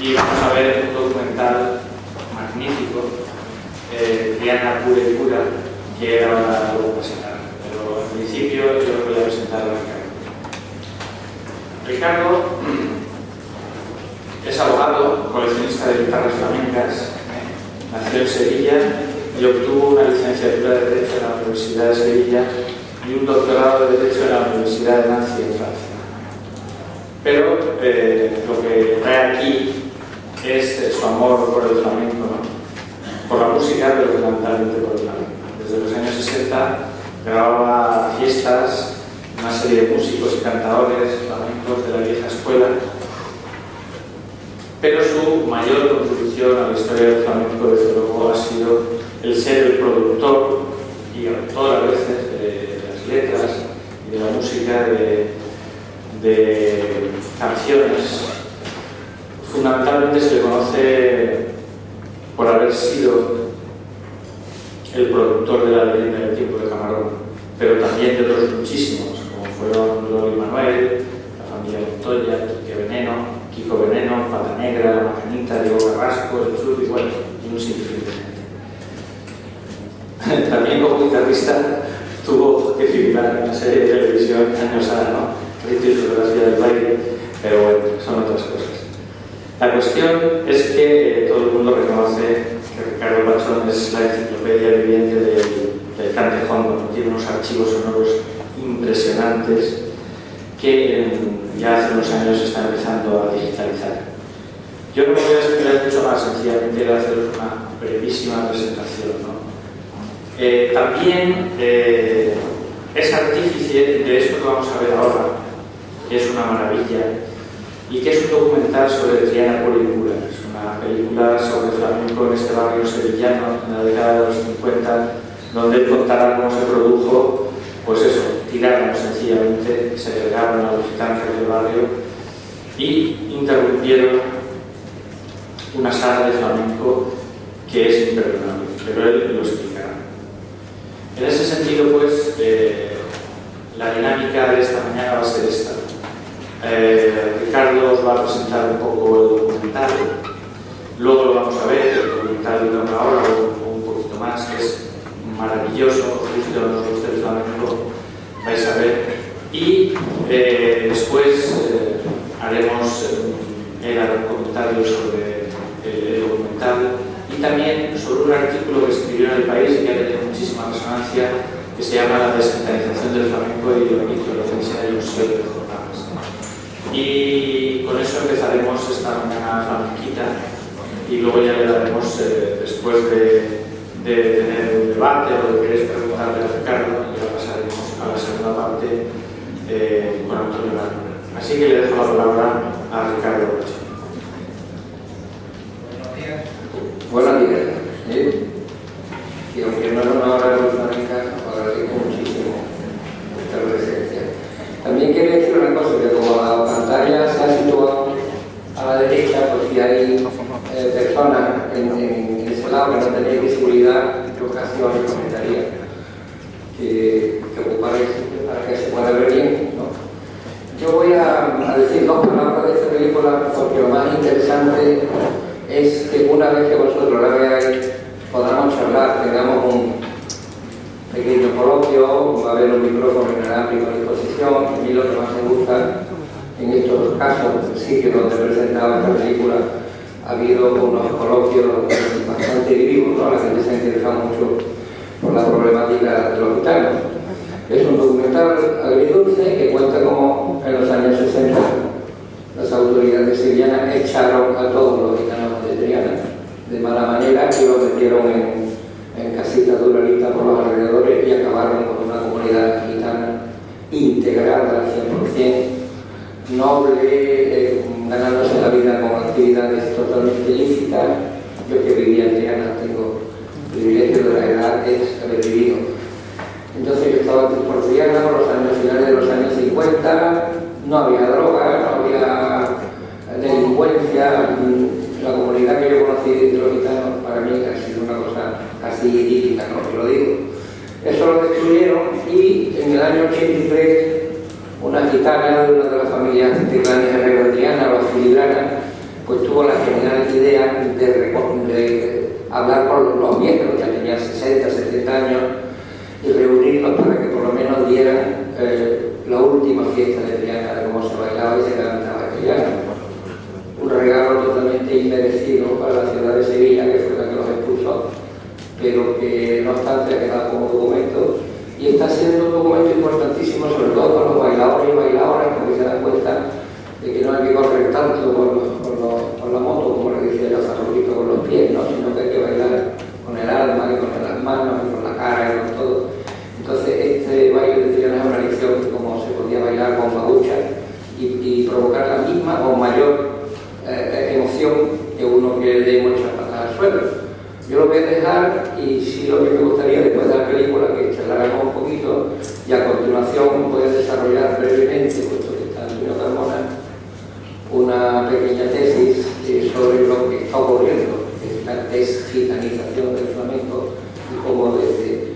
y vamos a ver un documental magnífico, Triana pura y pura, que ahora lo voy a presentar. Pero en principio yo lo voy a presentar a Ricardo. Ricardo es abogado, coleccionista de guitarras flamencas, nació en Sevilla y obtuvo una licenciatura de Derecho en la Universidad de Sevilla y un doctorado de Derecho en la Universidad de Nancy en Francia. Pero lo que trae aquí es su amor por el flamenco, ¿no? Por la música, pero fundamentalmente por el flamenco. Desde los años 60 grababa fiestas, una serie de músicos y cantadores flamencos de la vieja escuela, pero su mayor contribución a la historia del flamenco, desde luego, ha sido el ser el productor y autor a veces de las letras y de la música de canciones. Fundamentalmente se le conoce por haber sido el productor de la leyenda del tiempo de Camarón, pero también de otros muchísimos, como fueron Loli Manuel, la familia Montoya, Kiko Veneno, Pata Negra, La Macanita, Diego Carrasco, El Chur y bueno, y un sinfín de gente. También como guitarrista tuvo que figurar en una serie de televisión años A, ¿no? Rito y fotografía del baile, pero bueno, son otras cosas. La cuestión es que todo el mundo reconoce que Ricardo Pachón es la enciclopedia viviente del cante hondo, tiene unos archivos sonoros impresionantes que ya hace unos años se está empezando a digitalizar. Yo no me voy a explicar mucho más, sencillamente era hacer una brevísima presentación, ¿no? También es artífice de esto que vamos a ver ahora, que es una maravilla, y que es un documental sobre Triana pura y pura. Es una película sobre flamenco en este barrio sevillano en la década de los 50, donde él contará cómo se produjo, pues eso, tiraron sencillamente, segregaron a los gitanos del barrio y interrumpieron una saga de flamenco que es imperdonable, pero él lo explicará. En ese sentido, pues, la dinámica de esta mañana va a ser esta. Ricardo os va a presentar un poco el documental, luego lo vamos a ver, el documental de una hora o un poquito más, que es maravilloso, os guste o no os guste el flamenco, vais a ver, y después haremos un comentario sobre el documental y también sobre un artículo que escribió en El País y que ha tenido muchísima resonancia, que se llama La descentralización del flamenco y el inicio de la ofensiva de los suelos de jornadas. Y con eso empezaremos esta mañana flamenquita y luego ya le daremos, después de tener un debate o de queréis preguntarle a Ricardo, ya pasaremos a la segunda parte con Antonio Largo. Así que le dejo la palabra a Ricardo Pachón. Buenos días. Y aunque no es una hora de flamenca, os agradezco muchísimo vuestra presencia. También quiero decir una cosa, que como la pantalla se ha situado a la derecha, pues si hay personas en ese lado que no tenéis visibilidad, yo casi os recomendaría que ocupáis para que se pueda ver bien, ¿no? Yo voy a decir dos palabras de esta película porque lo más interesante es que una vez que vosotros la veáis podamos charlar, tengamos un pequeño coloquio, va a haber un micrófono inalámbrico a disposición. A mí lo que más me gusta en estos casos, en el sitio donde he presentado esta película, ha habido unos coloquios bastante vivos, ¿no? La gente se ha interesado mucho por la problemática de los gitanos. Es un documental agridulce que cuenta cómo en los años 60 las autoridades sevillanas echaron a todos los gitanos de Triana de mala manera y los metieron en casitas duralistas por los alrededores y acabaron con una comunidad gitana integrada al 100%, noble, ganándose la vida con actividades totalmente ilícitas. Yo que vivía en Triana tengo el privilegio de la edad es haber vivido. Entonces yo estaba por Triana por los años finales de los años 50, no había droga, no había delincuencia. La comunidad que yo conocí de los gitanos para mí ha sido una cosa casi idílica, ¿no? Te lo digo. Eso lo destruyeron y en el año 83 una gitana de una de las familias de clanes herrero de Triana, los filigranas, pues tuvo la genial idea de hablar con los viejos, que tenían 60, 70 años, y reunirlos para que por lo menos dieran la última fiesta de Triana, de cómo se bailaba y se cantaba Triana. Un regalo totalmente inmerecido para la ciudad de Sevilla, que fue la que los expuso, pero que no obstante ha quedado como documento, y está siendo un documento importantísimo, sobre todo para los bailadores y bailadoras, porque se dan cuenta de que no hay que correr tanto con la moto, como le decía yo hace ratito, con los pies, ¿no? Sino que hay que bailar con el alma y con las manos y con la cara y con todo. Entonces este baile de Triana es una lección de cómo se podía bailar con magucha y provocar la misma o mayor emoción que uno que le dé muchas patadas al suelo. Yo lo voy a dejar, y sí, lo que me gustaría después de la película que charláramos un poquito, y a continuación voy a desarrollar brevemente, puesto que está Antonio Carmona, una pequeña tesis sobre lo que está ocurriendo, la desgitanización del flamenco, y cómo desde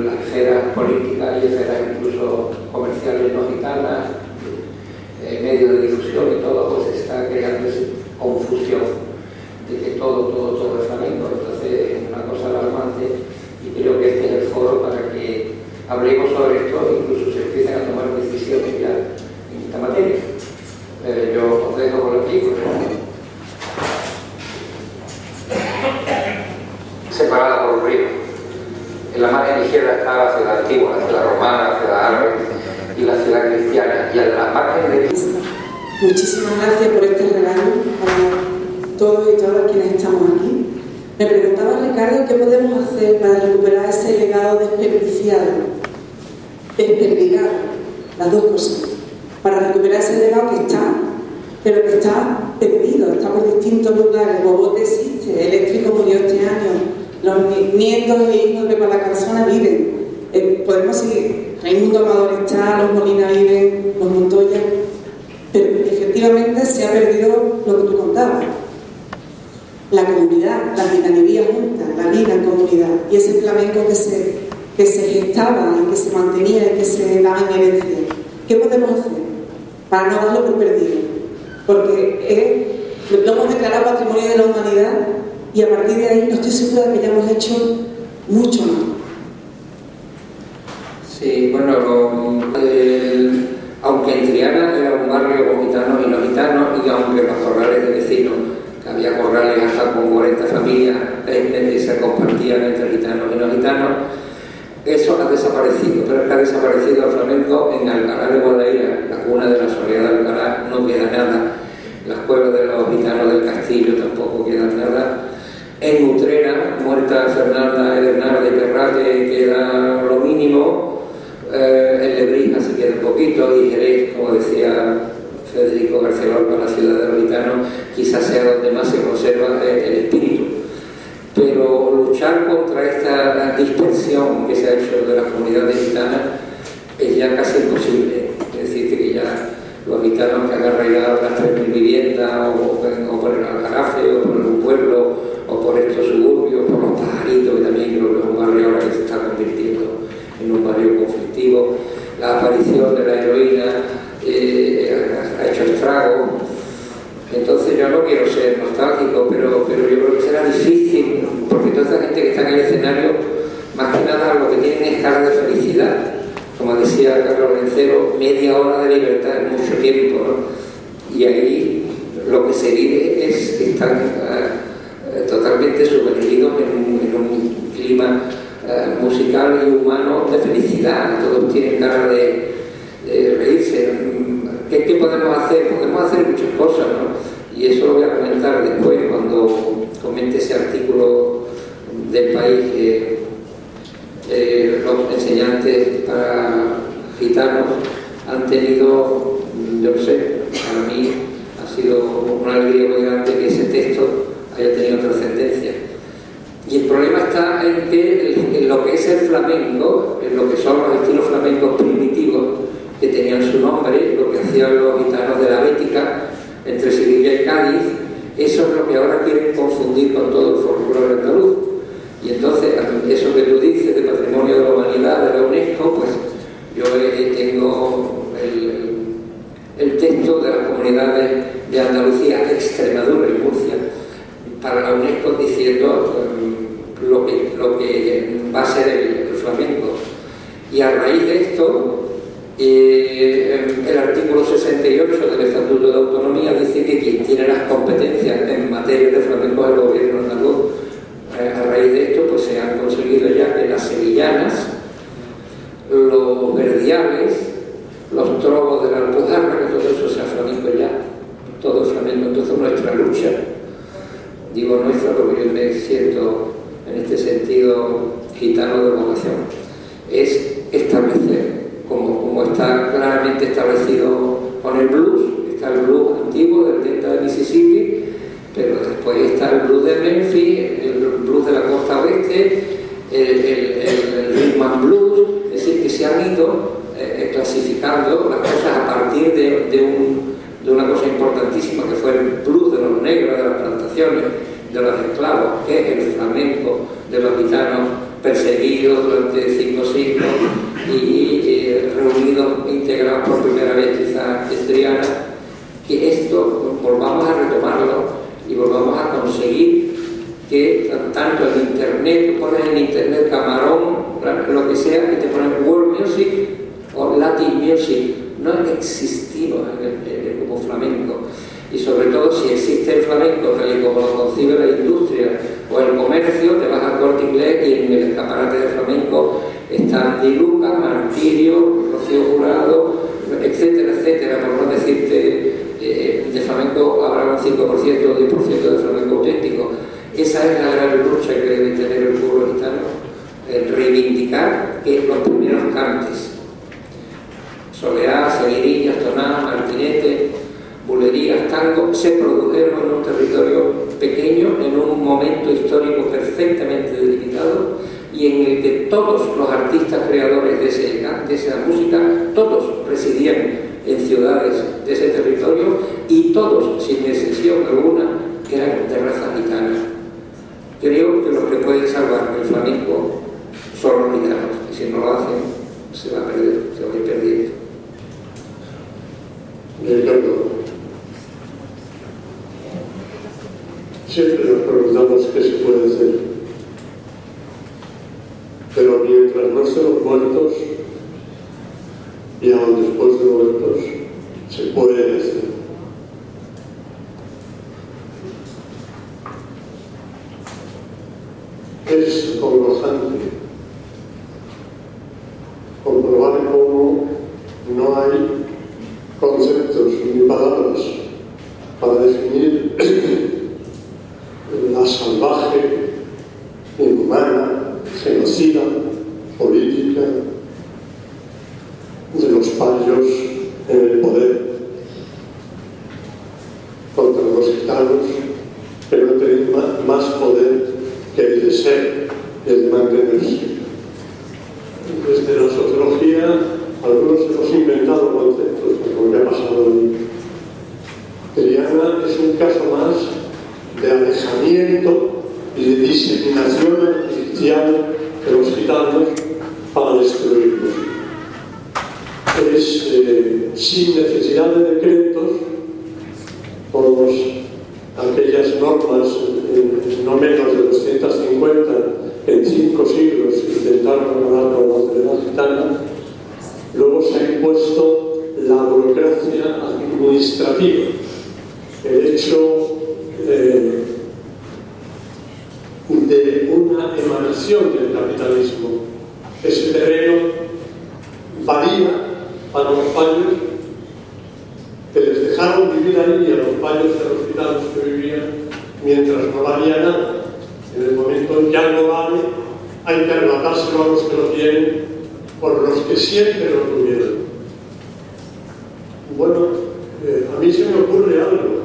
las esferas políticas y esferas incluso comerciales no gitanas, medios de difusión y todo, pues está creando esa confusión de que todo es flamenco. Entonces es una cosa alarmante, y creo que este es el foro para que hablemos sobre esto e incluso se empiecen a tomar decisiones ya en esta materia. Yo os dejo por aquí, por favor. Separada por un río. En la margen izquierda está la ciudad antigua, la ciudad romana, la ciudad árabe y la ciudad cristiana, y a la margen derecha. Muchísimas gracias por este regalo para todos y todas quienes estamos aquí. Me preguntaba Ricardo qué podemos hacer para recuperar ese legado desperdiciado, desperdigado, las dos cosas, para recuperar ese legado que está, pero que está perdido, está por distintos lugares. Bobote existe, Eléctrico murió este año, los nietos e hijos de Palacarzona viven, podemos seguir, Raimundo Amador está, los Molina viven, los Montoya, pero efectivamente se ha perdido lo que tú contabas, la comunidad, la gitanería junta, la vida en comunidad, y ese flamenco que se gestaba y que se mantenía y que se daba en herencia. ¿Qué podemos hacer para no darlo por perdido? Porque lo hemos declarado patrimonio de la humanidad, y a partir de ahí no estoy segura de que hayamos hecho mucho más. Sí, bueno, aunque en Triana era un barrio con gitanos y no gitanos, y aunque los corrales de vecinos, que había corrales hasta con 40 familias que se compartían entre gitanos y no gitanos, eso ha desaparecido, pero es que ha desaparecido el flamenco en Alcalá de Guadaira, la cuna de la soledad de Alcalá, no queda nada. Las cuevas de los gitanos del Castillo tampoco queda nada. En Utrera, muerta Fernanda Bernarde Perrate, queda lo mínimo. En Lebrija se queda un poquito, y Jerez, como decía Federico García Lorca, la ciudad de los gitanos, quizás sea donde más se conserva el espíritu. Pero luchar contra esta dispersión que se ha hecho de las comunidades gitanas es ya casi imposible. Es decir, que ya los gitanos que han arraigado las 3.000 viviendas, o por el Algarafe, o por un pueblo, o por estos suburbios, por los Pajaritos, que también creo que es un barrio ahora que se está convirtiendo en un barrio conflictivo. La aparición de la heroína ha hecho estragos. Entonces yo no quiero ser nostálgico, pero yo creo que será difícil, porque toda esta gente que está en el escenario, más que nada lo que tienen es cara de felicidad. Como decía Carlos Lencero, media hora de libertad es mucho tiempo, ¿no? Y ahí lo que se vive es que están totalmente sumergidos en un clima musical y humano de felicidad. Todos tienen cara de reírse. ¿Qué podemos hacer? Podemos hacer muchas cosas, ¿no? Y eso lo voy a comentar después, cuando comente ese artículo del País que los enseñantes para gitanos han tenido, yo no sé, para mí ha sido una alegría muy grande que ese texto haya tenido trascendencia. Y el problema está en que en lo que es el flamenco, en lo que son los estilos flamencos primitivos, que tenían su nombre, lo que hacían los gitanos de la Bética, entre Sevilla y Cádiz, eso es lo que ahora quieren confundir con todo el folclore andaluz. Y entonces, eso que tú dices de patrimonio de la humanidad de la UNESCO, pues yo tengo el texto de las comunidades de Andalucía, Extremadura y Murcia para la UNESCO, diciendo lo que va a ser el flamenco. Y a raíz de esto, el artículo 68 del Estatuto de Autonomía dice que quien tiene las competencias en materia de flamenco es el gobierno andaluz. A raíz de esto, pues se han conseguido ya que las sevillanas, los verdiales, los trovos de la Alpujarra, que todo eso sea flamenco ya, todo es flamenco. Entonces nuestra lucha, digo nuestra porque yo me siento en este sentido gitano de vocación, es establecer, como está claramente establecido con el blues. Está el blues antiguo del delta de Mississippi, pero después está el blues de Memphis, el blues de la costa oeste, el rhythm and blues. Es decir, que se han ido clasificando las cosas a partir de una cosa importantísima, que fue el blues de los negros, de las plantaciones, de los esclavos, que es el flamenco de los gitanos perseguidos durante 5 siglos y reunidos, integrados por primera vez quizás en Triana. Que esto volvamos a retomarlo y volvamos a conseguir que tanto en internet, tú pones en internet Camarón, lo que sea, que te ponen World Music o Latin Music, no han existido como flamenco. Y sobre todo, si existe el flamenco tal y como lo concibe la industria o el comercio, te vas al Corte Inglés y en el escaparate de flamenco están Di Luca, Martirio, Rocío Jurado, etcétera, etcétera, por no decirte de flamenco habrá un 5% o 10% de flamenco auténtico. Esa es la gran lucha que debe tener el pueblo gitano, reivindicar que los primeros cantes, soleá, seguidillas, tonadas, martinete, bulerías, tango, se produjeron en un territorio pequeño, en un momento histórico perfectamente delimitado, y en el que todos los artistas creadores de esa música, todos residían en ciudades de ese territorio, y todos, sin excepción alguna, eran de raza gitana. Creo que los que pueden salvar el flamenco son los gitanos, y si no lo hacen, se va a perder, se va a ir perdiendo. Ricardo, siempre nos preguntamos qué se puede hacer, pero mientras no estén los muertos y aún después de muertos, se puede hacer. Es congojante comprobar cómo no hay conceptos ni palabras para definir la salvaje, inhumana, genocida, política de los payos en el poder contra los gitanos, que no tienen más poder que el de ser y el de mantenerse. Desde la sociología, algunos hemos inventado conceptos, como ya ha pasado hoy. Triana es un caso más de alejamiento y de diseminación artificial de los gitanos para destruirlos. Es sin necesidad de decretos, todas aquellas normas, no menos de 250, en 5 siglos intentaron acabar con la autoridad gitana. Luego se ha impuesto la burocracia administrativa, el hecho de una emanación del capitalismo. Ese terreno valía para los payos, que les dejaron vivir ahí, y a los payos de los gitanos que vivían, mientras no valía nada. En el momento en que algo vale, hay que arrebatárselo a los que lo tienen, por los que siempre lo tuvieron. Bueno, a mí se me ocurre algo.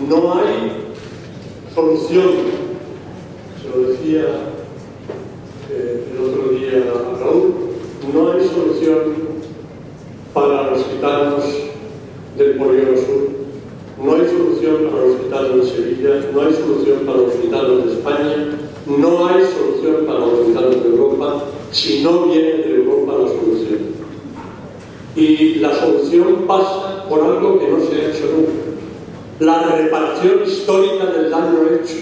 No hay solución, se lo decía el otro día a Raúl, no hay solución para los gitanos del Polígono Sur, no hay solución para los gitanos de Sevilla, no hay solución para los gitanos de España, no hay solución para los gitanos de Europa, si no viene de Europa la solución. Y la solución pasa por algo que no se ha hecho nunca: la reparación histórica del daño hecho,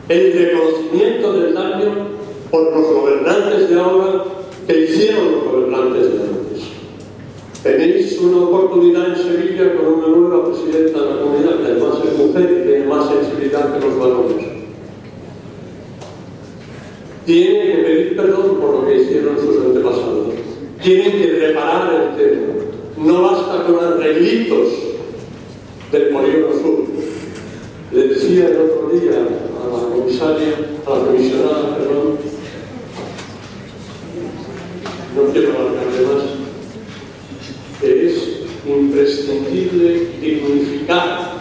el reconocimiento del daño por los gobernantes de ahora que hicieron los gobernantes de antes. Tenéis una oportunidad en Sevilla con una nueva presidenta de la comunidad, que además es mujer y tiene más sensibilidad que los varones. Tienen que pedir perdón por lo que hicieron sus antepasados. Tienen que reparar el tema. No basta con arreglitos del polígono sur. Le decía el otro día a la comisionada, perdón, no quiero alargarme más, que es imprescindible dignificar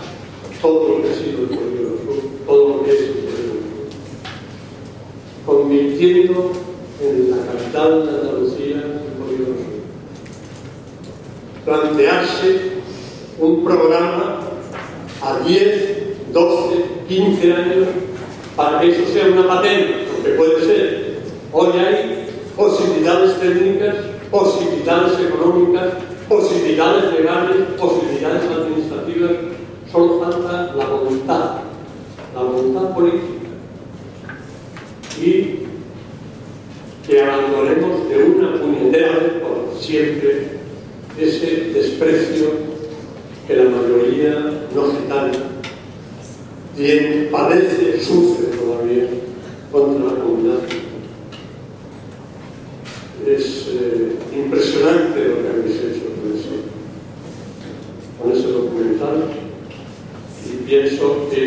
todo lo que ha sido el polígono sur, todo lo que es el polígono sur, convirtiendo en la capital de Andalucía el polígono sur. Plantearse un programa a 10, 12, 15 años para que eso sea una patente, porque puede ser. Hoy hay posibilidades técnicas, posibilidades económicas, posibilidades legales, posibilidades administrativas. Solo falta la voluntad política, y que abandonemos de una puñetera vez por siempre ese desprecio que la mayoría no gitana padece, sufre todavía contra la comunidad. Es impresionante lo que habéis hecho con ese documental, y pienso que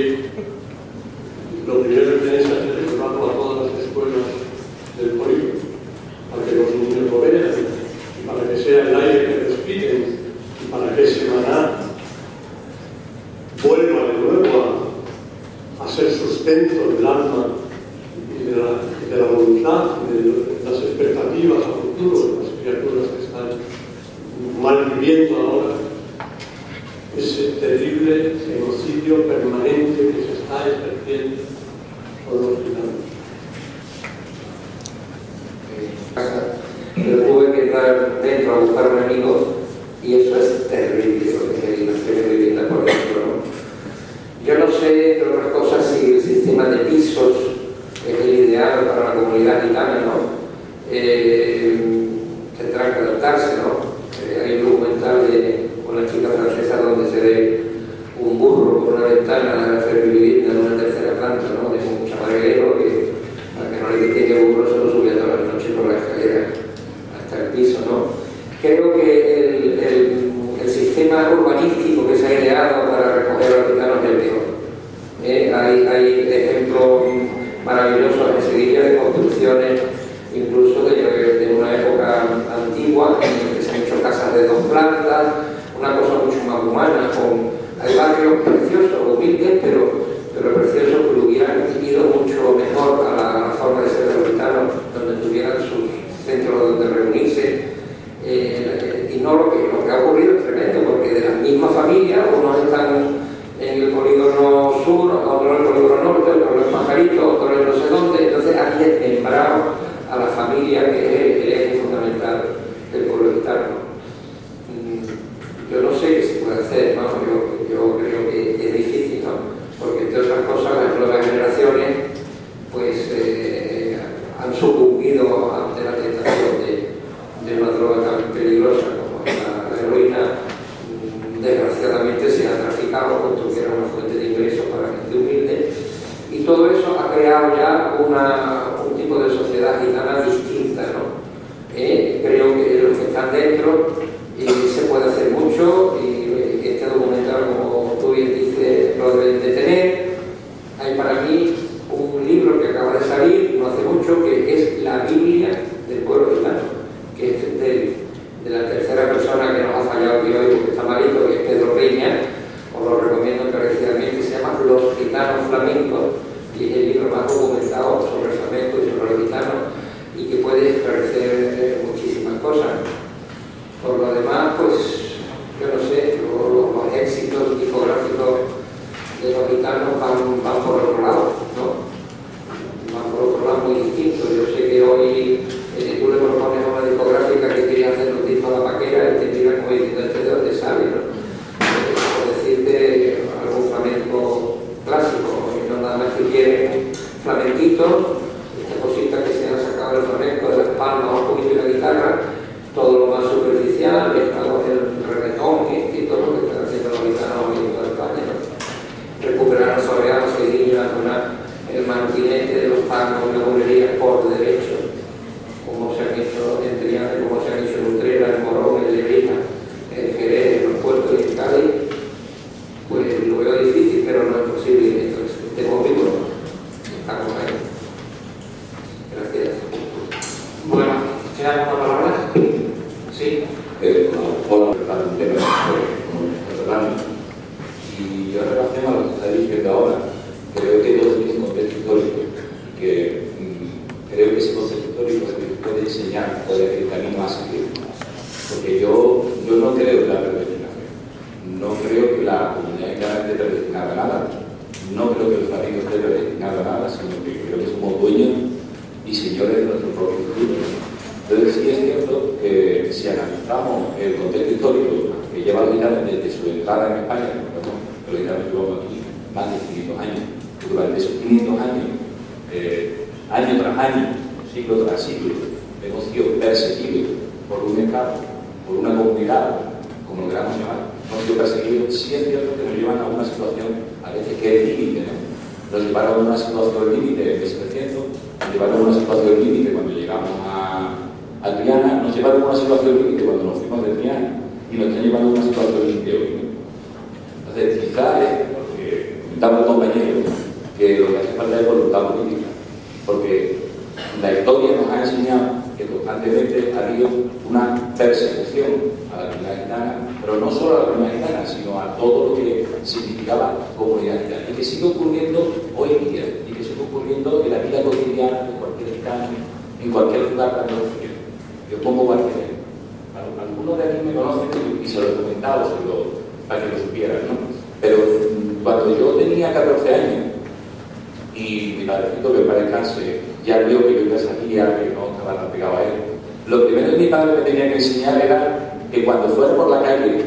lo primero que tenéis que hacer es llevarlo a todas las escuelas del polígono, para que los niños lo vean, y para que sea el aire que respiren, y para que ese maná vuelva de nuevo a ser sustento del alma y de la voluntad y de las expectativas a futuro de las criaturas que están mal viviendo ahora ese terrible genocidio permanente que se está ejerciendo con los gitanos. Pero tuve que entrar dentro a buscar un amigo, y eso es terrible, lo que hay en las tres viviendas, por ejemplo, ¿no? Yo no sé, entre otras cosas, si el sistema de pisos es el ideal para la comunidad gitana, ¿no? Tendrá que adaptarse, ¿no? Hay un documental de una chica francesa donde se ve un burro por una ventana de la vivienda en una tercera planta, ¿no? De un chamarelero que, para que no le quiten el burro, se lo subía todas las noches por la escalera hasta el piso, ¿no? Creo que el sistema urbanístico que se ha ideado para recoger a los gitanos es el peor. Hay ejemplos maravillosos en Sevilla de construcciones, incluso de una época antigua, en que se han hecho casas de 2 plantas, una cosa mucho más humana. Hay barrios preciosos, humildes, pero preciosos, que hubieran ido mucho mejor a la forma de ser de los gitanos, donde tuvieran sus centros donde reunirse. Y no lo que ha ocurrido es tremendo, porque de las mismas familias, unos están en el polígono sur, otros en el polígono norte, otros en Pajarito, otros en no sé dónde. Entonces han desmembrado a la familia, que es el eje fundamental del pueblo gitano. Yo no sé qué se puede hacer, ¿no? Yo creo que es difícil, ¿no? Porque entre otras cosas las nuevas generaciones pues han sucumbido ante la tentación de una droga tan peligrosa como la heroína. Desgraciadamente se ha traficado, puesto que era una fuente de ingresos para gente humilde, y todo eso ha creado ya un tipo de sociedad gitana distinta, ¿no? Creo que los que están dentro se puede hacer mucho, y este documental, como tú bien dices, lo deben de tener. Hay para mí un libro que acaba de salir no hace mucho, que es la Biblia del pueblo gitano, que es de la tercera persona que nos ha fallado aquí hoy porque está malito, que es Pedro Peña. Os lo recomiendo encarecidamente. Se llama Los Gitanos Flamencos, y es el libro más documentado sobre el flamenco y sobre los gitanos, y que puede esclarecer muchísimas cosas. Por lo demás, pues yo no sé, los éxitos discográficos de los gitanos van por otro lado, ¿no? Van por otro lado muy distinto. Yo sé que hoy tú le propones a una discográfica que quería hacer un disco a la vaquera y te miran como diciendo este de dónde sale, ¿no? Por decirte algún flamenco clásico, y no nada más que quieren flamenquito, esta cosita que se han sacado del flamenco, de las palmas, un poquito de la guitarra, todo lo más superficial, mezclado con el reggaetón y todo lo que están haciendo los gitanos en toda España, ¿no? Recuperar los soleados que guiñan el mantinete de los tangos y la bulería por derecho, como se han hecho en Triana, como se han hecho en Utrera, en Morón, en Lebrija, en Jerez, en los puertos y en Cádiz. Pues lo veo difícil, pero no es posible. Entonces, estemos vivos, estamos ahí. Gracias. Bueno, ¿queda alguna palabra? Sí. Hola, un tema y yo en relación a lo que está diciendo ahora, creo que todo tiene un contexto histórico, que creo que ese contexto histórico puede enseñar, puede decir camino a seguir, porque yo no creo en la predestinación, no creo que la comunidad gitana esté predestinada a nada, no creo que el flamenco esté predestinado a nada, sino que creo que somos dueños y señores de nuestro propio futuro. Entonces sí es cierto que si analizamos el contexto histórico que lleva los gitanos desde su entrada en España, los gitanos llevamos aquí más de 500 años, y durante esos 500 años, año tras año, siglo tras siglo, hemos sido perseguidos por un Estado, por una comunidad, como lo queramos llamar, hemos sido perseguidos. Sí es cierto que nos llevan a una situación a veces que es límite, ¿no? Nos llevaron a una situación límite en 1700, nos llevaron a una situación límite cuando llegamos a Triana, nos llevaron a una situación límite cuando nos fuimos de Triana y nos están llevando a una situación límite hoy, ¿no? Entonces, quizás es porque comentaba el compañero que lo que hace falta es voluntad política, porque la historia nos ha enseñado que constantemente ha habido una persecución a la comunidad gitana, pero no solo a la comunidad gitana, sino a todo lo que significaba comunidad gitana, y que sigue ocurriendo hoy en día, y que sigue ocurriendo en la vida cotidiana de cualquier gitano, en cualquier lugar donde lo quiera. Yo pongo cualquier ejemplo. Algunos de aquí me conocen y se lo he comentado para que lo supieran, ¿no? Pero cuando yo tenía 14 años y mi padrecito, que para descanse, ya vio que yo ya sabía que no estaba tan pegado a él, lo primero que mi padre me tenía que enseñar era que cuando fuera por la calle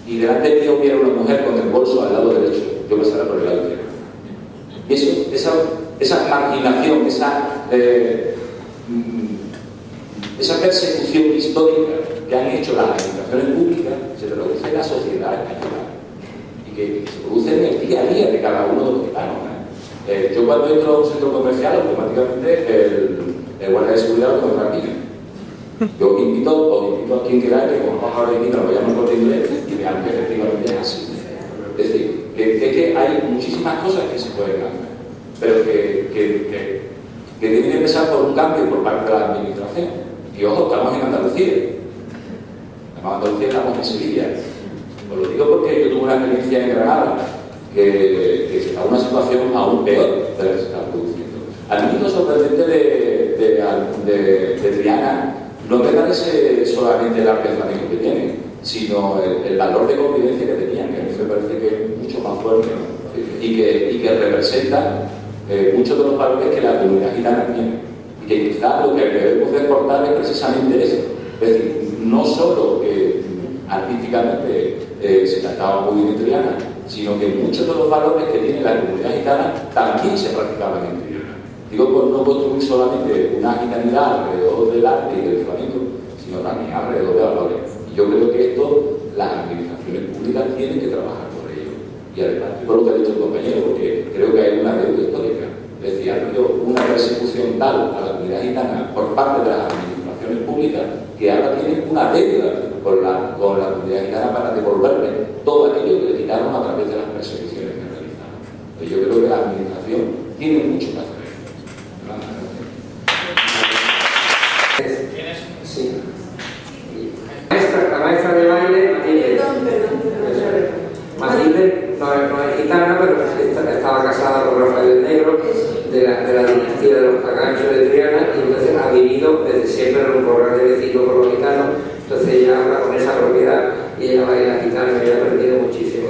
y delante de mí hubiera una mujer con el bolso al lado derecho, yo pasara por el lado izquierdo. Y esa marginación, esa persecución histórica que han hecho las administraciones públicas se traduce en la sociedad española y que se produce en el día a día de cada uno de los gitanos, ¿no? Yo cuando entro a un centro comercial, automáticamente el guardia de seguridad lo encuentra aquí. Yo os invito a quien quiera que como ahora de lo vayamos por inglés y vean que efectivamente es así. Es decir, que hay muchísimas cosas que se pueden hacer, pero que tienen que empezar por un cambio por parte de la administración. Y ojo, estamos en Andalucía. Estamos en Sevilla. Os lo digo porque yo tuve una experiencia en Granada que está en una situación aún peor de la que se está produciendo. A mí lo sorprendente de Triana no me parece solamente el arte flamenco que tiene, sino el valor de convivencia que tenían, que a mí me parece que es mucho más fuerte, ¿no? y que representa muchos de los valores que la comunidad gitana tiene. Y que quizás lo que debemos de exportar es precisamente eso. Es decir, no solo que artísticamente se trataba muy bien en Triana, sino que muchos de los valores que tiene la comunidad gitana también se practicaban en Triana. Digo, por no construir solamente una gitanidad alrededor del arte y del flamenco, sino también alrededor de valores. Y yo creo que esto las administraciones públicas tienen que trabajar por ello. Y además, por lo que ha dicho el compañero, porque creo que hay una deuda histórica. Es decir, ha habido una persecución tal a la comunidad gitana por parte de las administraciones públicas que ahora tienen una deuda con la comunidad gitana para devolverle todo aquello que le quitaron a través de las persecuciones que realizaron. Pues yo creo que la administración tiene mucho que hacer. Sí. La maestra de baile, Matilde, no es gitana, pero estaba casada con Rafael el Negro, de la dinastía de los Caganchos de Triana, y entonces ha vivido desde siempre en un corral de vecino con los gitanos. Entonces ella habla con esa propiedad y ella baila gitano y ha aprendido muchísimo.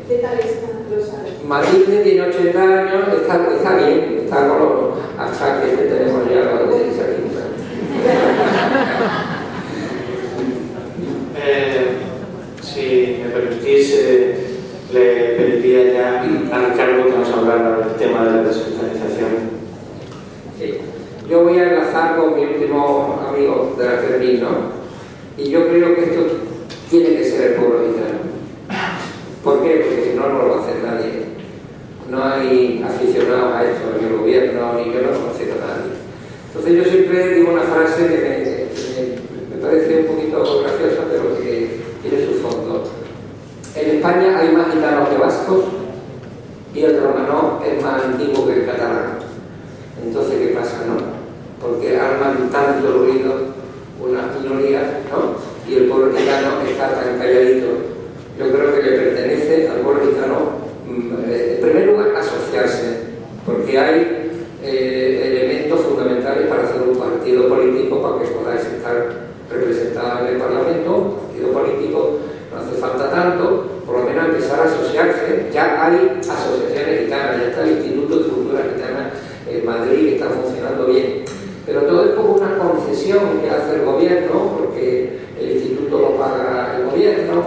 ¿Qué tal está, Rosario? Matilde tiene 80 años, está bien, está con los achaques que tenemos ya, los de esa quinta. si me permitís, le pediría ya a Ricardo que nos hablara del tema de la descentralización. Sí. Yo voy a enlazar con mi último amigo de la Fermín, ¿no? Y yo creo que esto tiene que ser el pueblo gitano. ¿Por qué? Porque si no, no lo va a hacer nadie. No hay aficionados a esto en el gobierno, ni yo no conozco a nadie. Entonces yo siempre digo una frase que me parece un poquito graciosa, pero que tiene su fondo. En España hay más gitanos que vascos y el romano es más antiguo que el catalán. Entonces, ¿qué pasa, no? Porque arman tanto ruido unas minorías, ¿no? Y el pueblo gitano está tan calladito. Yo creo que le pertenece al pueblo gitano, en primer lugar, asociarse, porque hay elementos fundamentales para hacer un partido político, para que podáis estar representados en el Parlamento. Un partido político no hace falta tanto, por lo menos empezar a asociarse. Ya hay asociaciones gitanas, ya está el Instituto de Cultura Gitana en Madrid, que está funcionando bien. Pero todo es como una concesión que hace el gobierno, porque el instituto lo paga el gobierno.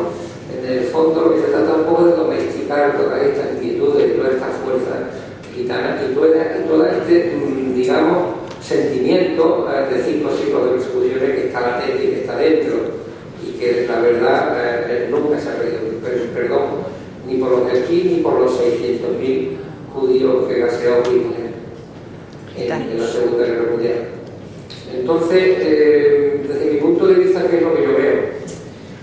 En el fondo lo que se trata un poco de domesticar toda esta inquietud, toda esta fuerza gitana y todo este, digamos, sentimiento de 5 siglos de persecuciones que está latente y que está dentro, y que la verdad nunca se ha pedido perdón, ni por los de aquí ni por los 600.000 judíos que gaseó Hitler en la Segunda Guerra Mundial. Entonces, desde mi punto de vista, ¿qué es lo que yo veo?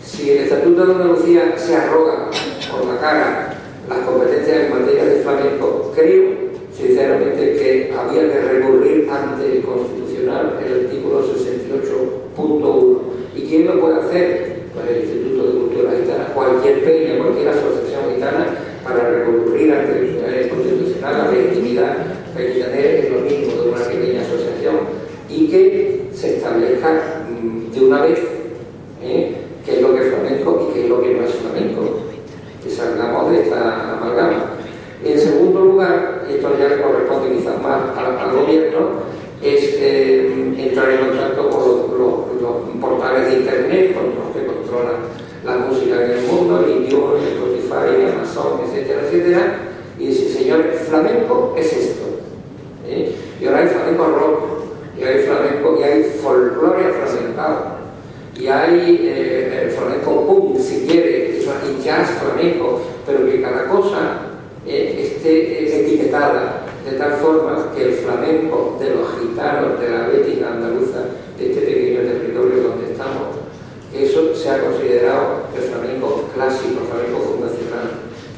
Si el Estatuto de Andalucía se arroga por la cara las competencias en materia de flamenco, creo sinceramente que había que recurrir ante el Constitucional el artículo 68.1. ¿Y quién lo puede hacer? Pues el Instituto de Cultura Gitana, cualquier peña, cualquier asociación gitana, para recurrir ante el Constitucional. La legitimidad que hay que tener es lo mismo de una pequeña asociación, y que se establezca de una vez qué es lo que es flamenco y qué es lo que no es flamenco, que salgamos de esta amalgama. En segundo lugar, y esto ya le corresponde quizás más al gobierno, es entrar en contacto con los portales de internet, con los que controlan la música en el mundo, el idioma, el Spotify, Amazon, etcétera, etcétera, y decir, señores, flamenco es esto. Y ahora hay flamenco rock, y hay flamenco, y hay folclore flamencado, y hay flamenco punk, si quiere, y jazz flamenco, pero que cada cosa esté etiquetada de tal forma que el flamenco de los gitanos de la bética andaluza, de este pequeño territorio donde estamos, que eso sea considerado el flamenco clásico, el flamenco fundacional.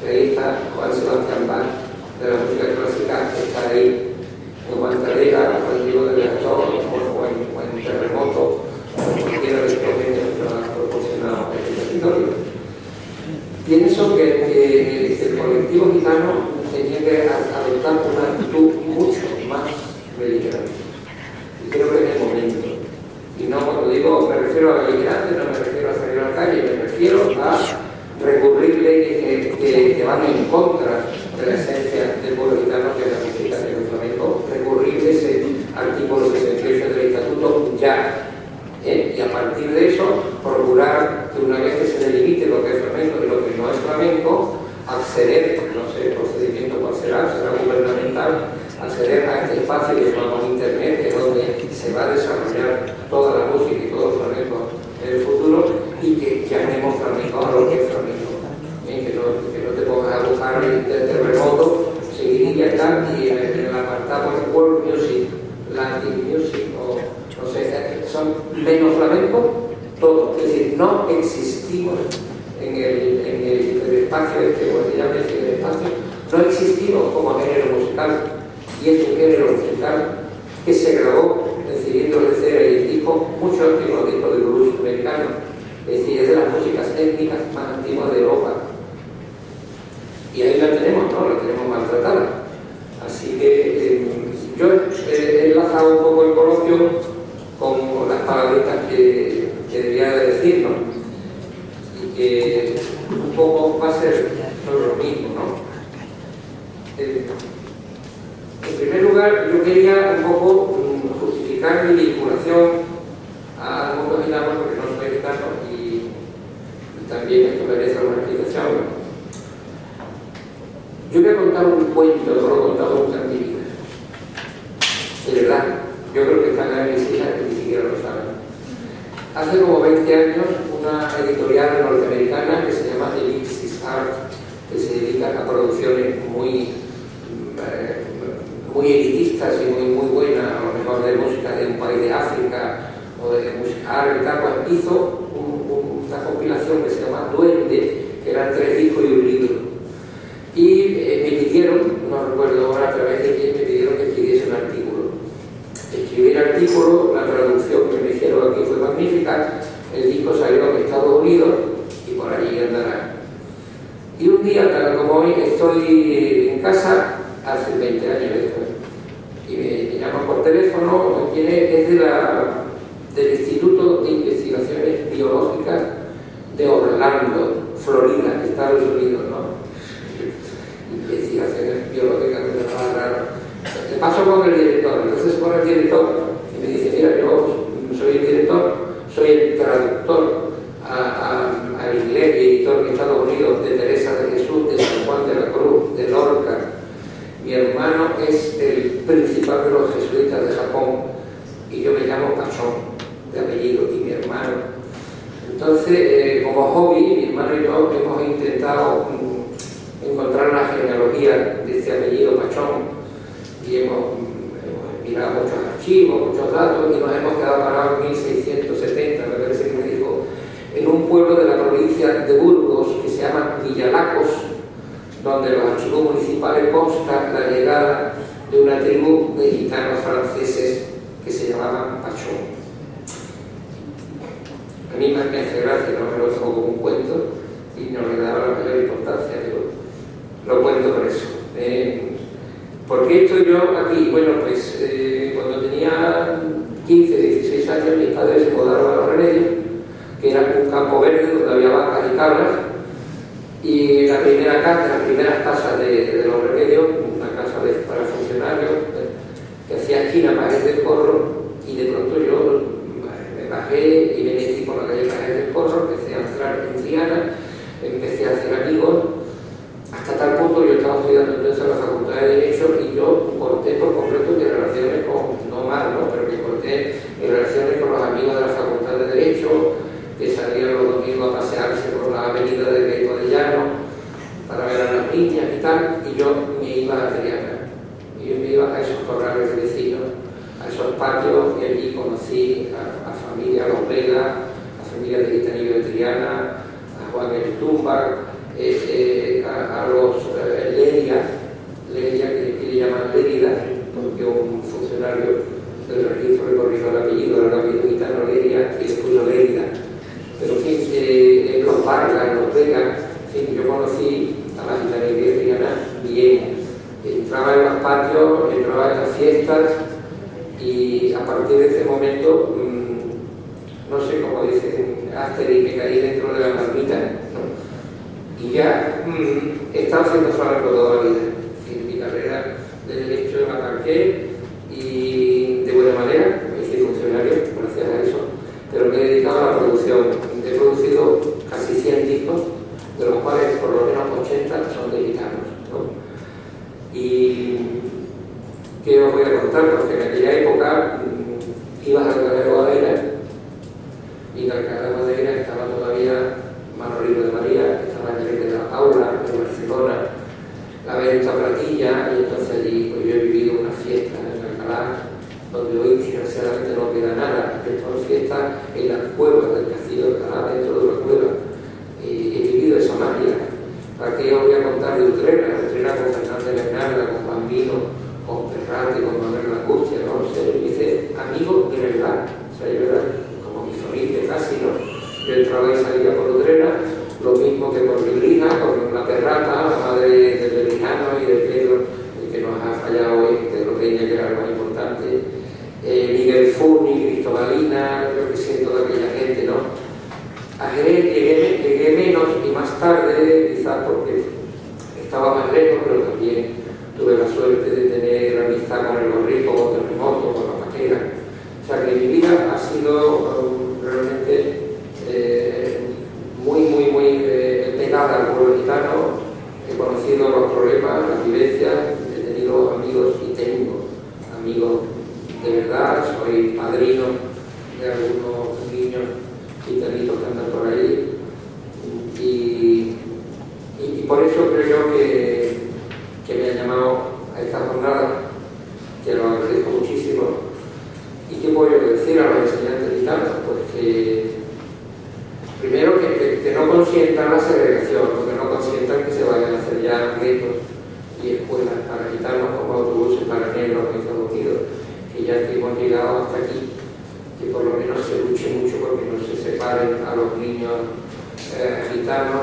Que ahí está Juan Sebastián Bach de la música clásica, está ahí en Guantarera, en Río de León, o en Terremoto, o cualquiera de estos medios que nos ha proporcionado este territorio. Pienso que el colectivo gitano tenía que adoptar una actitud mucho más beligerante. Y creo que es el momento. Y no, cuando digo, me refiero a beligerante, no me refiero a salir a la calle, me refiero a recurrir leyes que van en contra de la esencia del pueblo gitano, que es la música del flamenco, recurrir ese artículo 68 del Estatuto ya. Y a partir de eso, procurar que una vez que se delimite lo que es flamenco y lo que no es flamenco, acceder, no sé el procedimiento cuál será gubernamental, acceder a este espacio que llamamos Internet, que es donde se va a desarrollar toda la música y todo el flamenco en el futuro, y que llamemos flamenco a lo que es flamenco. Que no te pongas a buscar el terremoto, seguiría tal, y en el apartado de World Music, Latin Music, o no sé, son menos flamencos, todos. Es decir, no existimos en el espacio este, o se llama el espacio, no existimos como género musical, y es un género musical que se grabó en cilindros de cera y el disco mucho antes de los discos de blues americano, es decir, es de las músicas étnicas más antiguas de Europa. Y ahí la tenemos, ¿no? La tenemos maltratada. Así que yo he enlazado un poco el coloquio con las palabritas que debía de decir, ¿no? Y que un poco va a ser lo mismo, ¿no? En primer lugar, yo quería un poco justificar mi vinculación al mundo gitano, porque no soy gitano, y también esto merece una explicación. Yo voy a contar un cuento, no lo he contado nunca en mi vida. De verdad, yo creo que están en mis hijas que ni siquiera lo saben. Hace como 20 años, una editorial norteamericana que se llama Ellipsis Art, que se dedica a producciones muy elitistas y muy buenas, a lo mejor de música de un país de África o de música árabe y tal, pues hizo una compilación que se llama Duende, que eran 3 discos y un libro. Y me pidieron, no recuerdo ahora a través de quién, me pidieron que escribiese un artículo. Escribí el artículo, la traducción que me hicieron aquí fue magnífica, el disco salió en Estados Unidos y por allí andará. Y un día, tal como hoy, estoy en casa, hace 20 años esto, y me llaman por teléfono, ¿quién es? Es del Instituto de Investigaciones Biológicas de Orlando, Florida, Estados Unidos, ¿no? Investigaciones biológicas, que me va raro. Te paso con el director, entonces se pone el director y me dice, mira, yo soy el director, soy el traductor al inglés y editor en Estados Unidos de Teresa de Jesús, de San Juan de la Cruz, de Lorca. Mi hermano es el principal de los jesuitas de Japón y yo me llamo Pachón, de apellido, y mi hermano. Entonces, como hobby, mi hermano y yo hemos intentado encontrar una genealogía de este apellido Pachón y hemos mirado muchos archivos, muchos datos y nos hemos quedado parados en 1670, me parece que me dijo, en un pueblo de la provincia de Burgos que se llama Villalacos, donde los archivos municipales consta la llegada de una tribu de gitanos franceses que se llamaban Pachón. A mí me hace gracia, no me lo tomo como un cuento y no le daba la mayor importancia, pero lo cuento por eso. ¿Por qué estoy yo aquí? Bueno, pues cuando tenía 15, 16 años, mis padres se mudaron a Los Remedios, que era un campo verde donde había vacas y cabras, y la primera casa, las primeras casas de Los Remedios, una casa para funcionarios, que hacía esquina Pajes del Corro, y de pronto yo me bajé y me metí por la calle Pajes del Corro, empecé a entrar en Triana, empecé a hacer amigos, hasta tal punto yo estaba estudiando entonces en la Facultad de Derecho y yo corté por completo mis relaciones con, no mal, ¿no? Pero que corté mis relaciones con los amigos de la Facultad de Derecho, que salían los domingos a pasearse por la avenida de Beito de Llano para ver a las niñas y tal, y yo me iba a Triana, y yo me iba a esos corrales de vecinos, a esos patios, y allí conocí a familia Los Vega, a familia de Gitanillo de Triana, a Juan El Tumba, a los Leria, que le llaman Lérida, porque un funcionario del registro le corrigió el apellido, era el apellido gitano Leria, y le puso Lérida. Pero en fin, los Vargas, los Vega, en fin, yo conocí a la gitanía de Triana bien. Entraba en los patios, entraba en las fiestas, y a partir de ese momento, no sé cómo dicen, Asterix, me caí dentro de la marmita, ¿no? Y ya he estado haciendo franco toda la vida. En mi carrera de Derecho la arranqué y de buena manera, me hice funcionario gracias a eso, pero me he dedicado a la producción. He producido casi 100 discos, de los cuales por lo menos 80 son de gitanos, ¿no? Y ¿qué os voy a contar? Porque en aquella época ibas al Alcalá Madeira y en Alcalá Madeira estaba todavía Manolito de María, estaba en de la Paula, en Barcelona, la Venta Platilla, y entonces allí pues, yo he vivido una fiesta en Alcalá, donde hoy desgraciadamente no queda nada, he hecho fiestas en las cuevas del castillo de Alcalá, dentro de una cueva, he vivido esa magia. ¿Para qué os voy a contar de Utrera? Utrera con Fernández Bernarda, con Bambino, con Ferrante, con Manuel Langustia, no lo sé, me hice amigo de verdad, o sea, de verdad, como mi familia casi, ¿no? Yo entraba y salía por Utrera, lo mismo que por Librija, con la Perrata, la madre de Berijano y de Pedro, el que nos ha fallado hoy, Pedro Peña, que era lo más importante, Miguel Funi, Cristobalina, yo que sé, toda aquella gente, ¿no? A Jerez llegué menos y más tarde, quizás porque estaba más lejos, pero también tuve la suerte de tener amistad con el Borrico, con Terremoto, con la Paquera. O sea que mi vida ha sido realmente muy vivencias, he tenido amigos y tengo amigos de verdad, soy padrino de algunos niños gitanitos que andan por ahí y por eso creo yo que me han llamado a esta jornada, que lo agradezco muchísimo. ¿Y qué puedo yo decir a los enseñantes gitanos? Pues que primero que no consientan la segregación, que no consientan que se vayan a hacer ya guetos y escuelas para gitanos como autobuses para negros en Estados Unidos, que ya hemos llegado hasta aquí, que por lo menos se luche mucho porque no se separen a los niños gitanos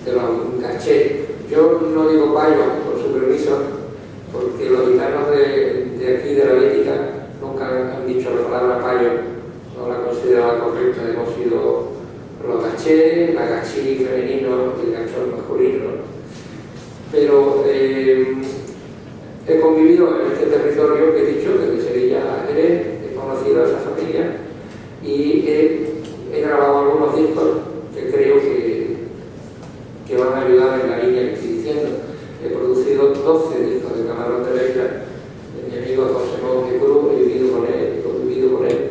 de los cachés. Yo no digo payos, con su permiso, porque los gitanos de aquí, de la Bética, nunca han dicho la palabra payo, no la consideraba correcta. Hemos sido los gachés, la gachí femenino y el gachón masculino. Pero he convivido en este territorio que he dicho, desde Sevilla a Jerez, he conocido a esa familia y he grabado algunos discos que creo que van a ayudar en la línea que estoy diciendo. He producido 12 discos de Camarón de la Isla, de mi amigo José Monge Cruz, he vivido con él,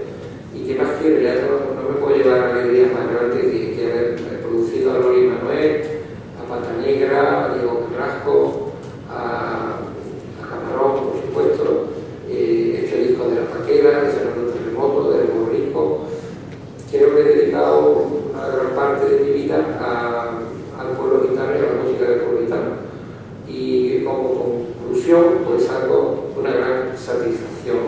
y qué más quiero, ya no me puedo llevar alegrías más grandes que haber producido a Loli Manuel, a Pata Negra, a Diego Carrasco, a Camarón, por supuesto. He hecho discos de La Paquera, de San Andrés Terremoto, de Borrisco. Creo que he dedicado una gran parte de mi vida al pueblo gitano y a la música del pueblo gitano. Y como conclusión, pues hago una gran satisfacción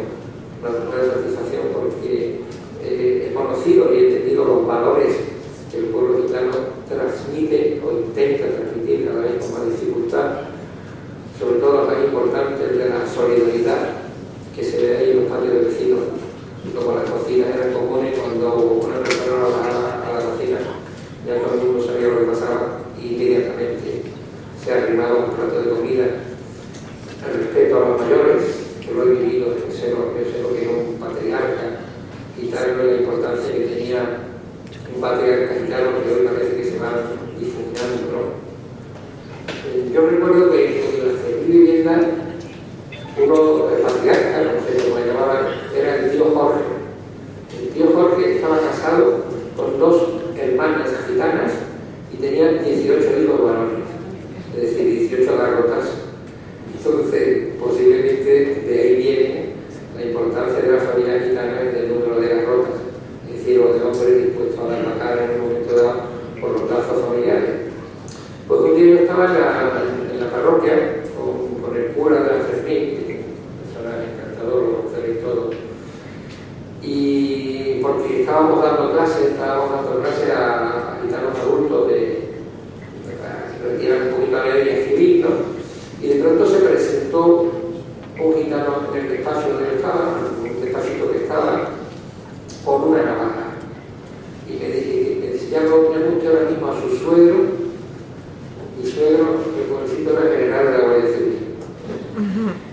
porque he conocido y he entendido los valores que el pueblo gitano transmite o intenta transmitir cada vez con más dificultad, sobre todo la más importante, el de la solidaridad que se ve ahí en los patios de vecinos. Como las cocinas eran comunes, cuando una persona bajaba a la cocina, ya todo el mundo sabía lo que pasaba y inmediatamente se arrimaba un plato de comida. El respeto a los mayores, que lo he vivido, yo sé lo que es un patriarca gitano y la importancia que tenía un patriarca gitano que hoy parece que se va difuminando, ¿no? Yo recuerdo que en las viviendas uno, el patriarca, no sé cómo le llamaban, era el tío Jorge. El tío Jorge estaba casado con 2 hermanas gitanas y tenía 18 hijos varones, es decir, 18 garrotas. Entonces, posiblemente de ahí viene la importancia de la familia gitana y del número de garrotas, es decir, o de hombres dispuestos a dar la cara en un momento dado por los lazos familiares. Pues un día yo estaba en la parroquia con el cura de la Fermín, persona encantador, lo conoceréis todos, y porque estábamos dando clases a gitanos adultos que retiraban un poquito la alegría civil, ¿no? Y de pronto se presentó un gitano en el despacho donde estaba, un despachito que estaba, con una navaja. Y me dice, ya usted ahora mismo a su suegro, mi suegro, el pobrecito era general de la Guardia Civil.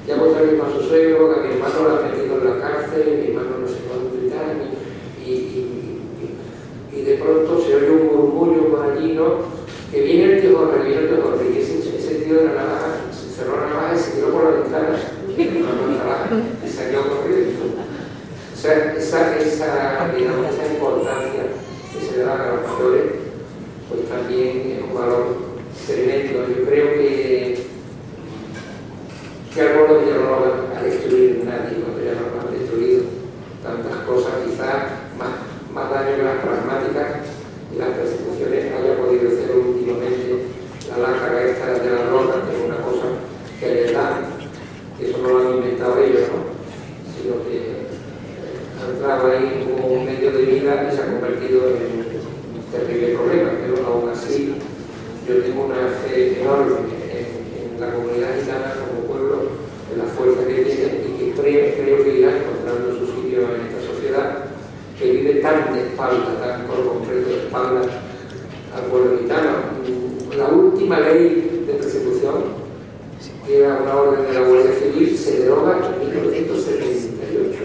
Llamo ahora mismo a su suegro, que a mi hermano lo ha metido en la cárcel, mi hermano no sé cuánto y tal, y de pronto se oye un murmullo por allí, ¿no? Que viene el tío Jorge, y ese tío de la navaja se cerró la navaja y se tiró por la ventana y salió corriendo. O sea, esa importancia que se le da a los mayores, pues también es un valor tremendo. Yo creo que al pueblo ya no lo van a destruir nadie, cuando ya no lo han destruido tantas cosas, quizás más daño que las pragmáticas y las persecuciones haya podido hacer últimamente la lácara esta de la roca, que es una cosa que les dan, que eso no lo han inventado ellos, ¿no? Sino que han entrado ahí como un medio de vida y se ha convertido en un terrible problema, pero aún así yo tengo una fe enorme en la comunidad gitana como pueblo, en la fuerza que tiene y que creo que irá encontrando su sitio en esta sociedad que vive tan de espalda, tan por completo de espalda al pueblo gitano. La última ley de persecución, que era una orden de la Guardia Civil, se deroga en 1978.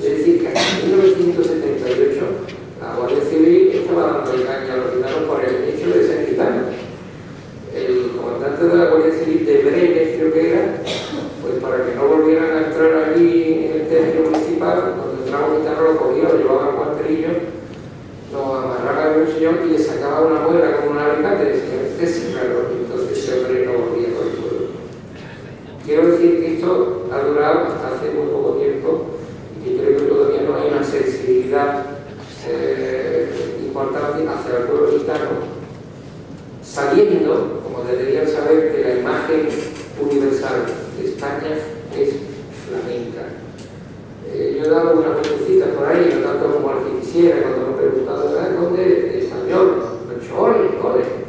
Es decir, que hasta 1978 la Guardia Civil estaba dando caña a los gitanos por el hecho de ser gitanos. El comandante de la Guardia Civil de Brenes, creo que Usted sí, claro, entonces ese hombre no volvía con el pueblo. Quiero decir que esto ha durado hasta hace muy poco tiempo y que creo que todavía no hay una sensibilidad importante hacia el pueblo gitano, sabiendo, como deberían saber, que la imagen universal de España es flamenca. Yo he dado unas vueltecitas por ahí, no tanto como el que quisiera, cuando me preguntaban ¿dónde es español? Me he dicho, ole,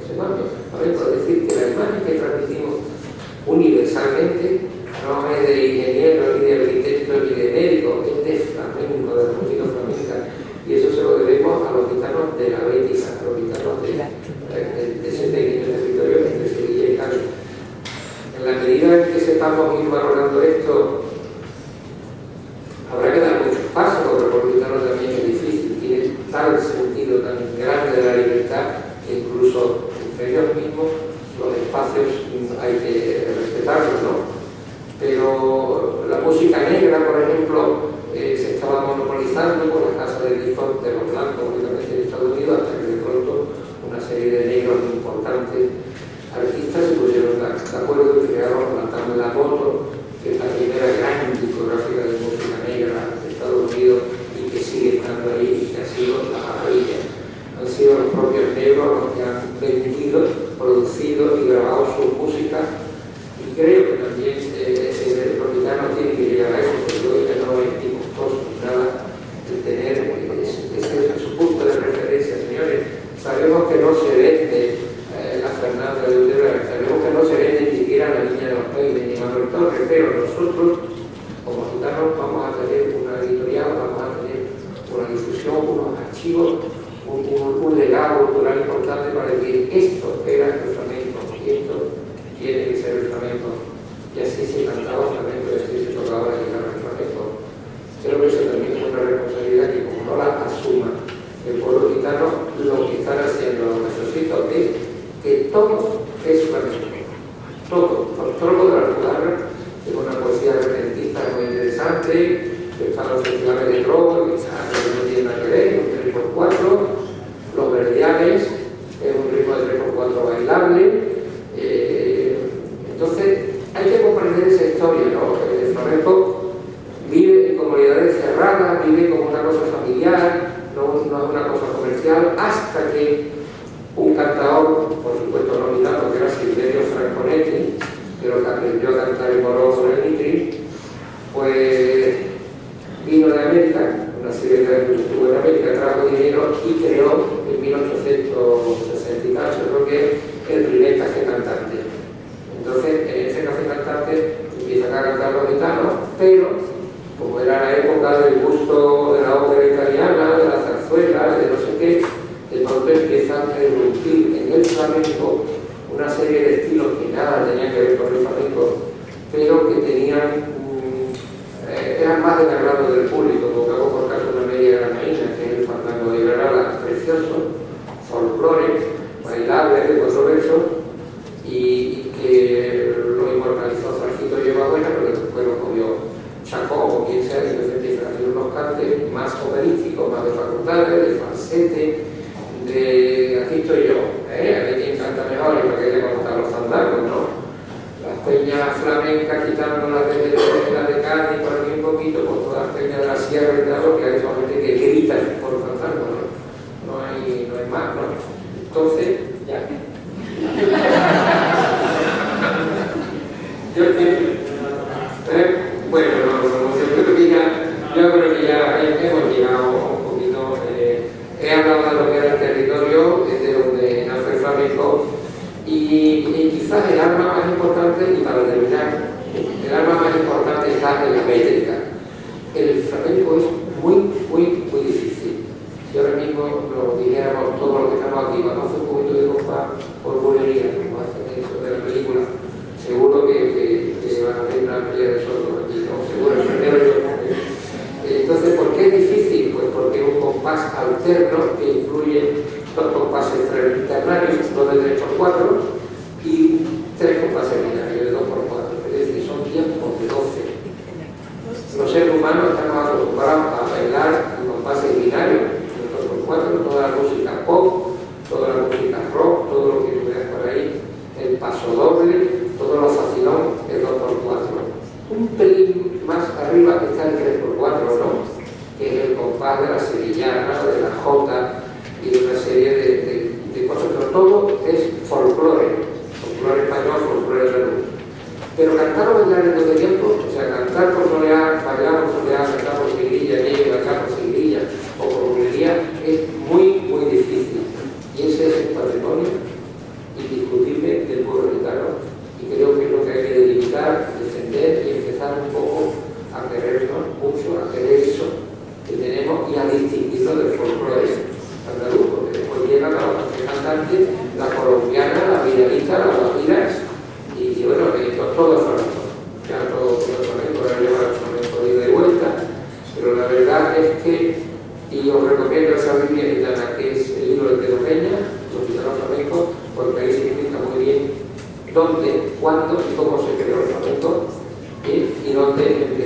se manda. A ver, por decir que la imagen que transmitimos universalmente no es de ingeniero, ni de arquitecto, ni de médico, es de flamenco, de la música flamenca. Y eso se lo debemos a los gitanos de la Bética, a los gitanos de ese pequeño territorio entre Sevilla y Cádiz. En la medida en que sepamos ir valorando esto, habrá que dar muchos pasos, porque por los gitanos también es difícil, tiene tal sentido tan grande de la libertad que incluso entre ellos mismos los espacios hay que respetarlos, ¿no? Pero la música negra, por ejemplo, se estaba monopolizando por la casa de discos de los blancos, únicamente en Estados Unidos, hasta que de pronto una serie de negros importantes artistas se pusieron de acuerdo y crearon la tabla Moto, que es la primera gran discográfica de música negra de Estados Unidos y que sigue estando ahí y que ha sido la maravilla. Han sido los propios negros los que han vendido, producido y grabado su música, y creo que también los gitanos tienen que llegar a eso, porque hoy ya no es ni costoso ni nada el tener ese su punto de referencia, señores. Sabemos que no se vende la Fernanda de Udera, sabemos que no se vende ni siquiera la Niña de los Peines ni Manuel Torres, pero nosotros como gitanos vamos a tener una editorial, vamos a tener una difusión, unos archivos, un legado cultural importante para decir esto era el flamenco y esto tiene que ser el flamenco, y así se cantaba el flamenco y así se tocaba la guitarra del flamenco. Creo que eso también es una responsabilidad que, como no la asuma el pueblo gitano, lo que están haciendo los necesitos es que todo es flamenco, todo, los trocos de la guitarra, es una poesía repentista muy interesante, que están los festivales de robo, que no tiene nada que ver, un 3x4, los verdiales, es un ritmo de 3x4 bailable. Entonces hay que comprender esa historia, ¿no? El flamenco vive en comunidades cerradas, vive como una cosa familiar, no es una cosa comercial, hasta que un cantador, por supuesto no gitano, que era Silverio Franconetti, pero que aprendió a cantar el morón con el nitri, pues vino de América, una serie de que estuvo en América, trajo dinero y creó en 1860 y tanto, creo que el primer café cantante. Entonces, en ese café cantante empiezan a cantar los gitanos, pero como era la época del gusto de la ópera italiana, de la zarzuela, de no sé qué, de pronto empiezan a irrumpir en el flamenco una serie de estilos que nada tenían que ver con el flamenco, pero que tenían eran más del agrado del público, como hago por caso una media granaína, que es el fandango de Granada, precioso, folclore, bailable, de 4 versos, y que lo inmortalizó Sargito Llevabuena, pero después lo comió Chacón o quien sea, y entonces empiezan a hacer unos cantes más operísticos, más de facultades, de falsete, de aquí estoy yo, a ver quién canta mejor y para que haya contar los fandangos, ¿no? Las peñas flamencas, quitando las de Cádiz, por aquí un poquito, pues todas las peñas de la sierra y tal, que hay gente que grita por fandango, ¿no? No hay más, ¿no? Entonces, ya. Bueno, yo creo que ya hemos llegado un poquito. He hablado de lo que era el territorio, de donde nace el flamenco, y quizás el arma más importante, y para terminar, el arma más importante está en la métrica. El flamenco es muy difícil. Si ahora mismo lo dijéramos todos los que estamos aquí, vamos a hacer un poquito de compás por bulería, como hacen eso de la película, seguro que van a ver una pelea de solos aquí, ¿no? Seguro el primero yo. Entonces, ¿por qué es difícil? Pues porque es un compás alterno que incluye 2 compases ternarios, 2 de 3x4 y 3 compases binarios de 2x4, es decir, son tiempos de 12. Los seres humanos estamos acostumbrados a bailar en compases binarios, de 2x4, toda la música pop, toda la música rock, todo lo que tú veas por ahí, la colombiana, la villanita, las guajiras y bueno, todo flamenco. Ya todo flamenco, ahora lleva el flamenco de ida y vuelta, pero la verdad es que, y os recomiendo esa Biblia gitana, que es el libro de Peña, los gitanos flamencos, porque ahí se explica muy bien dónde, cuándo y cómo se creó el flamenco y dónde empieza.